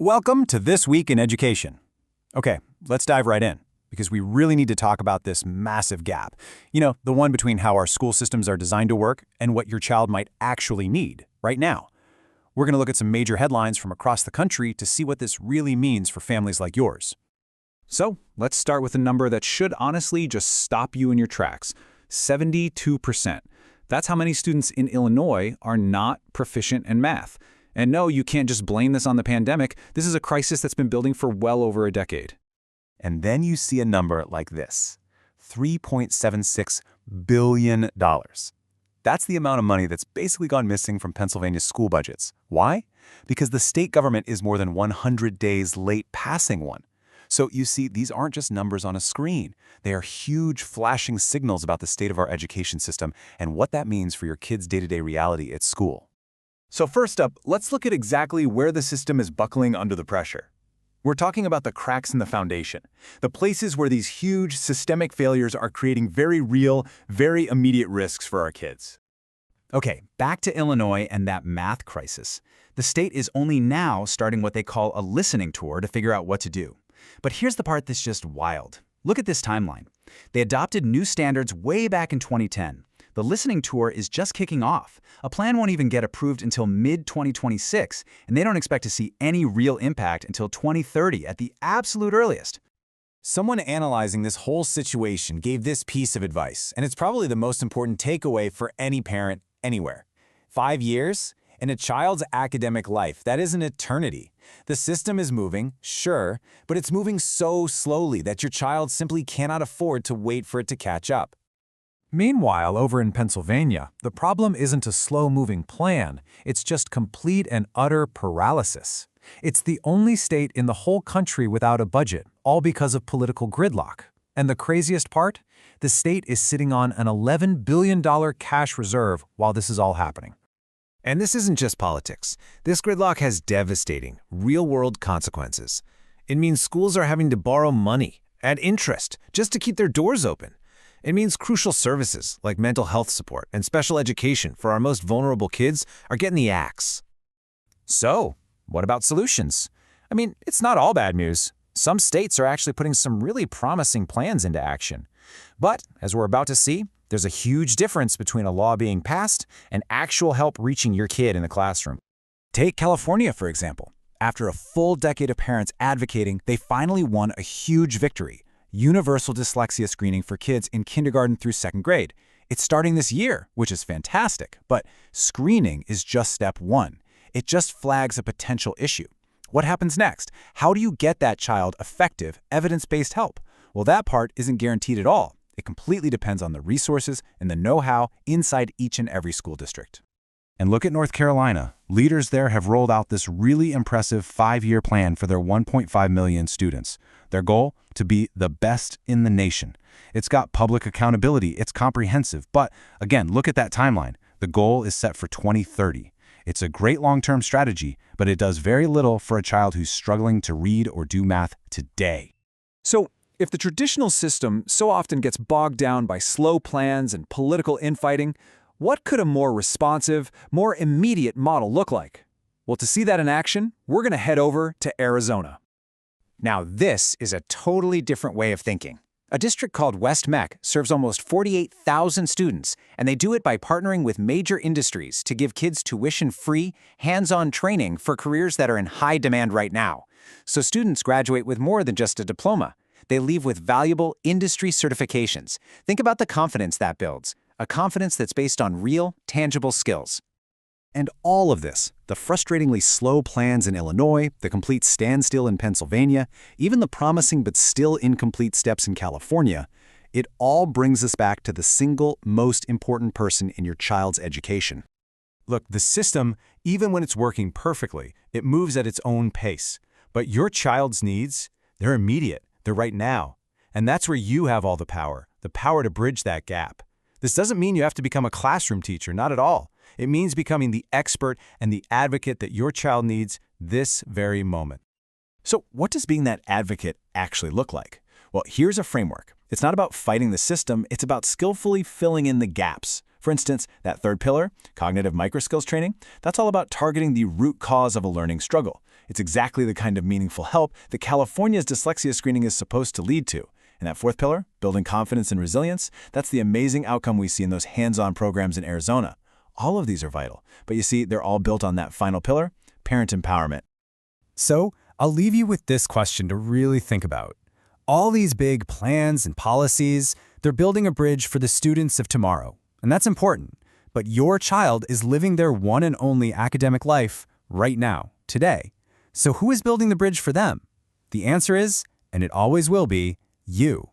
Welcome to This Week in Education. Okay, let's dive right in, because we really need to talk about this massive gap. The one between how our school systems are designed to work and what your child might actually need right now. We're going to look at some major headlines from across the country to see what this really means for families like yours. So, let's start with a number that should honestly just stop you in your tracks. 72%. That's how many students in Illinois are not proficient in math. And no, you can't just blame this on the pandemic. This is a crisis that's been building for well over a decade. And then you see a number like this, $3.76 billion. That's the amount of money that's basically gone missing from Pennsylvania's school budgets. Why? Because the state government is more than 100 days late passing one. So you see, these aren't just numbers on a screen. They are huge flashing signals about the state of our education system and what that means for your kids' day-to-day reality at school. So first up, let's look at exactly where the system is buckling under the pressure. We're talking about the cracks in the foundation, the places where these huge systemic failures are creating very real, very immediate risks for our kids. Okay, back to Illinois and that math crisis. The state is only now starting what they call a listening tour to figure out what to do. But here's the part that's just wild. Look at this timeline. They adopted new standards way back in 2010. The listening tour is just kicking off. A plan won't even get approved until mid-2026, and they don't expect to see any real impact until 2030 at the absolute earliest. Someone analyzing this whole situation gave this piece of advice, and it's probably the most important takeaway for any parent anywhere. 5 years? In a child's academic life, that is an eternity. The system is moving, sure, but it's moving so slowly that your child simply cannot afford to wait for it to catch up. Meanwhile, over in Pennsylvania, the problem isn't a slow-moving plan, it's just complete and utter paralysis. It's the only state in the whole country without a budget, all because of political gridlock. And the craziest part? The state is sitting on an $11 billion cash reserve while this is all happening. And this isn't just politics. This gridlock has devastating, real-world consequences. It means schools are having to borrow money at interest just to keep their doors open. It means crucial services like mental health support and special education for our most vulnerable kids are getting the axe. So, what about solutions? It's not all bad news. Some states are actually putting some really promising plans into action. But, as we're about to see, there's a huge difference between a law being passed and actual help reaching your kid in the classroom. Take California, for example. After a full decade of parents advocating, they finally won a huge victory: universal dyslexia screening for kids in kindergarten through 2nd grade. It's starting this year, which is fantastic, but screening is just step one. It just flags a potential issue. What happens next? How do you get that child effective, evidence-based help? Well, that part isn't guaranteed at all. It completely depends on the resources and the know-how inside each and every school district. And look at North Carolina. Leaders there have rolled out this really impressive 5-year plan for their 1.5 million students. Their goal? To be the best in the nation. It's got public accountability, it's comprehensive, but again, look at that timeline. The goal is set for 2030. It's a great long-term strategy, but it does very little for a child who's struggling to read or do math today. So, if the traditional system so often gets bogged down by slow plans and political infighting, what could a more responsive, more immediate model look like? Well, to see that in action, we're going to head over to Arizona. Now, this is a totally different way of thinking. A district called West-MEC serves almost 48,000 students, and they do it by partnering with major industries to give kids tuition-free, hands-on training for careers that are in high demand right now. So students graduate with more than just a diploma. They leave with valuable industry certifications. Think about the confidence that builds, a confidence that's based on real, tangible skills. And all of this, the frustratingly slow plans in Illinois, the complete standstill in Pennsylvania, even the promising but still incomplete steps in California, it all brings us back to the single most important person in your child's education. Look, the system, even when it's working perfectly, it moves at its own pace. But your child's needs, they're immediate, they're right now. And that's where you have all the power to bridge that gap. This doesn't mean you have to become a classroom teacher, not at all. It means becoming the expert and the advocate that your child needs this very moment. So what does being that advocate actually look like? Well, here's a framework. It's not about fighting the system, it's about skillfully filling in the gaps. For instance, that third pillar, cognitive microskills training, that's all about targeting the root cause of a learning struggle. It's exactly the kind of meaningful help that California's dyslexia screening is supposed to lead to. And that fourth pillar, building confidence and resilience, that's the amazing outcome we see in those hands-on programs in Arizona. All of these are vital, but you see, they're all built on that final pillar, parent empowerment. So, I'll leave you with this question to really think about. All these big plans and policies, they're building a bridge for the students of tomorrow. And that's important. But your child is living their one and only academic life right now, today. So who is building the bridge for them? The answer is, and it always will be, you.